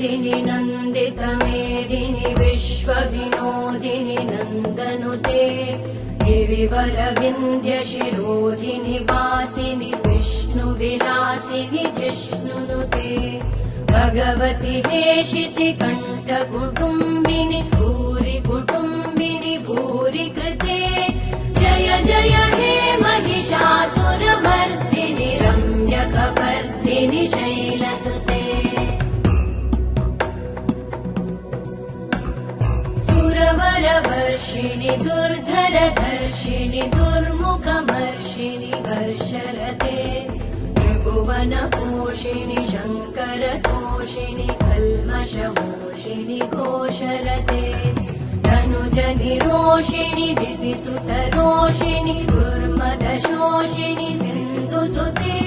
मेदिनि नन्दितमेदिनि विश्वविनोदिनि नन्दनुते गिरिवरविन्द्यशिरोधिनि वासिनि विष्णुविलासिनि जिष्णुनुते भगवति हेशिति कण्ठकुटुम्बिनि भूरि कुटुम्बिनि भूरि कृते जय जय हे महिषासुरमर्दिनि रम्यकपर्दिनि शैलसुते सुरवरवर्षिणि दुर्धरधर्षिणि दुर्मुखमर्षिणि हर्षरते त्रिभुवनपोषिणि शङ्करतोषिणि कल्मषमोषिणि घोषरते धनुजनिरोषिणि दितिसुतरोषिणि दुर्मदशोषिणि सिन्धुसुते